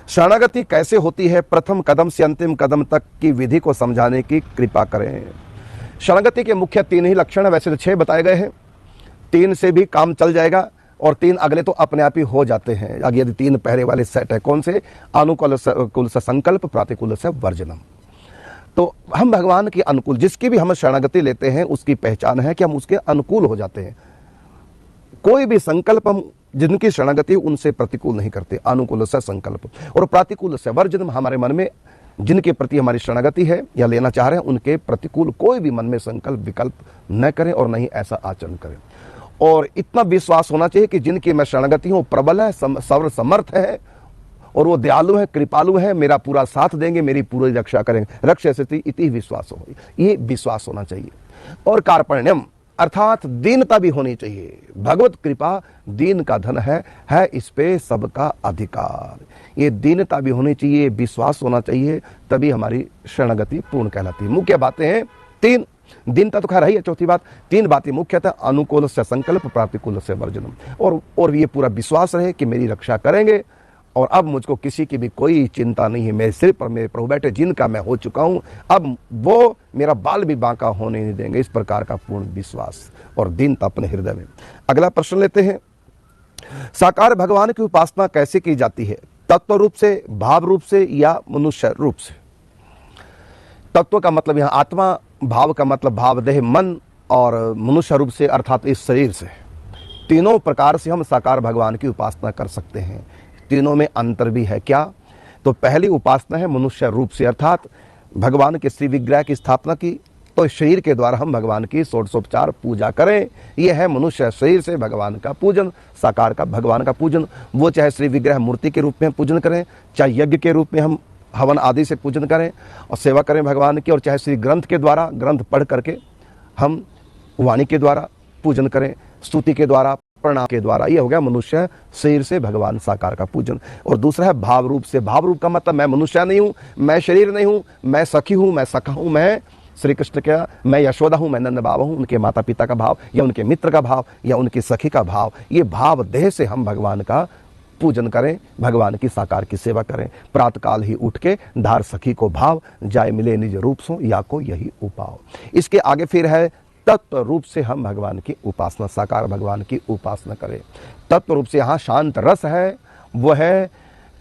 शरणागति कैसे होती है, प्रथम कदम से अंतिम कदम तक की विधि को समझाने की कृपा करें। शरणागति के मुख्य 3 ही लक्षण है, वैसे तो 6 बताए गए हैं। 3 से भी काम चल जाएगा और 3 अगले तो अपने आप ही हो जाते हैं। आगे यदि 3 पहले वाले सेट है, कौन से? अनुकूल से संकल्प, प्रतिकूल से वर्जनम। तो हम भगवान के अनुकूल, जिसकी भी हम शरणागति लेते हैं उसकी पहचान है कि हम उसके अनुकूल हो जाते हैं। कोई भी संकल्प हम जिनकी शरणागति उनसे प्रतिकूल नहीं करते। अनुकूल से संकल्प और प्रतिकूल से वर्जनम, हमारे मन में जिनके प्रति हमारी शरणागति है या लेना चाह रहे हैं उनके प्रतिकूल कोई भी मन में संकल्प विकल्प न करें और नहीं ऐसा आचरण करें। और इतना विश्वास होना चाहिए कि जिनकी मैं शरणागति हूँ प्रबल है, सर्व समर्थ है और वो दयालु है, कृपालु है, मेरा पूरा साथ देंगे, मेरी पूरी रक्षा करेंगे। रक्षति इति विश्वास हो, ये विश्वास होना चाहिए। और कार्पण्यम अर्थात दीनता भी होनी चाहिए। भगवत कृपा दीन का धन है इस पे सबका अधिकार। ये दीनता भी होनी चाहिए, विश्वास होना चाहिए, तभी हमारी शरणागति पूर्ण कहलाती है। मुख्य बातें हैं 3। दीनता तो खैर है, चौथी बात। 3 बातें मुख्यतः अनुकूल से संकल्प, प्रतिकूल से वर्जनम। और ये पूरा विश्वास रहे कि मेरी रक्षा करेंगे और अब मुझको किसी की भी कोई चिंता नहीं है। मेरे सिर पर मेरे प्रभु बैठे, जिनका मैं हो चुका हूं, अब वो मेरा बाल भी बांका होने नहीं देंगे। इस प्रकार का पूर्ण विश्वास और दीनता अपने हृदय में। अगला प्रश्न लेते हैं, साकार भगवान की उपासना कैसे की जाती है? तत्व रूप से, भाव रूप से या मनुष्य रूप से? तत्व का मतलब यहाँ आत्मा, भाव का मतलब भाव देह मन, और मनुष्य रूप से अर्थात इस शरीर से। तीनों प्रकार से हम साकार भगवान की उपासना कर सकते हैं। तीनों में अंतर भी है। क्या? तो पहली उपासना है मनुष्य रूप से, अर्थात भगवान के श्री विग्रह की स्थापना की, तो शरीर के द्वारा हम भगवान की षोडशोपचार पूजा करें। यह है मनुष्य शरीर से भगवान का पूजन, साकार का भगवान का पूजन। वो चाहे श्री विग्रह मूर्ति के रूप में पूजन करें, चाहे यज्ञ के रूप में हम हवन आदि से पूजन करें और सेवा करें भगवान की, और चाहे श्री ग्रंथ के द्वारा, ग्रंथ पढ़ करके हम वाणी के द्वारा पूजन करें, स्तुति के द्वारा, प्रणाम के द्वारा। ये हो गया मनुष्य शरीर से भगवान साकार का पूजन। और दूसरा है भाव रूप से। भाव रूप का मतलब मैं मनुष्य नहीं हूँ, मैं शरीर नहीं हूँ, मैं सखी हूँ, मैं सखा हूँ, मैं श्री कृष्ण का, मैं यशोदा हूँ, मैं नंद बाबा हूँ, उनके माता पिता का भाव या उनके मित्र का भाव या उनकी सखी का भाव। ये भाव देह से हम भगवान का पूजन करें, भगवान की साकार की सेवा करें। प्रातःकाल ही उठ के धार सखी को भाव, जाय मिले निज रूप सो या को यही उपाव। इसके आगे फिर है तत्व रूप से हम भगवान की उपासना, साकार भगवान की उपासना करें। तत्व रूप से यहाँ शांत रस है, वो है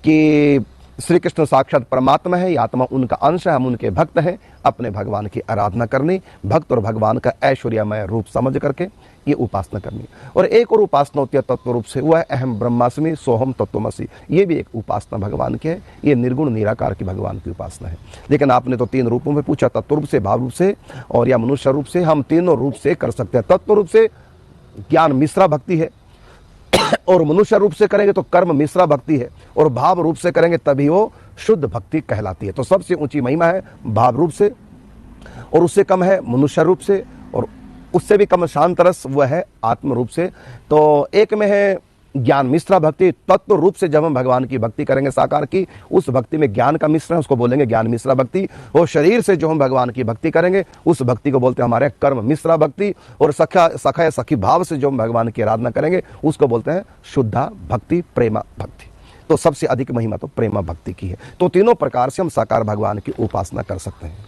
कि श्री कृष्ण साक्षात परमात्मा है, ये आत्मा उनका अंश है, हम उनके भक्त हैं। अपने भगवान की आराधना करनी, भक्त और भगवान का ऐश्वर्यमय रूप समझ करके ये उपासना करनी। और एक और उपासना होती है तत्व रूप से, वह है अहम ब्रह्मास्मि सोहम तत्वमसि। ये भी एक उपासना भगवान की है। ये निर्गुण निराकार की भगवान की उपासना है। लेकिन आपने तो 3 रूपों में पूछा, तत्व रूप से, भाव रूप से और या मनुष्य रूप से। हम तीनों रूप से कर सकते हैं। तत्व रूप से ज्ञान मिश्रा भक्ति है, और मनुष्य रूप से करेंगे तो कर्म मिश्रा भक्ति है, और भाव रूप से करेंगे तभी वो शुद्ध भक्ति कहलाती है। तो सबसे ऊंची महिमा है भाव रूप से, और उससे कम है मनुष्य रूप से, और उससे भी कम शांत रस वह है आत्म रूप से। तो एक में है ज्ञान मिश्रा भक्ति। तत्व रूप से जब हम भगवान की भक्ति करेंगे साकार की, उस भक्ति में ज्ञान का मिश्रण, उसको बोलेंगे ज्ञान मिश्रा भक्ति। और शरीर से जो हम भगवान की भक्ति करेंगे उस भक्ति को बोलते हैं हमारे कर्म मिश्रा भक्ति। और सखा या सखी भाव से जो हम भगवान की आराधना करेंगे उसको बोलते हैं शुद्धा भक्ति, प्रेमा भक्ति। तो सबसे अधिक महिमा तो प्रेमा भक्ति की है। तो तीनों प्रकार से हम साकार भगवान की उपासना कर सकते हैं।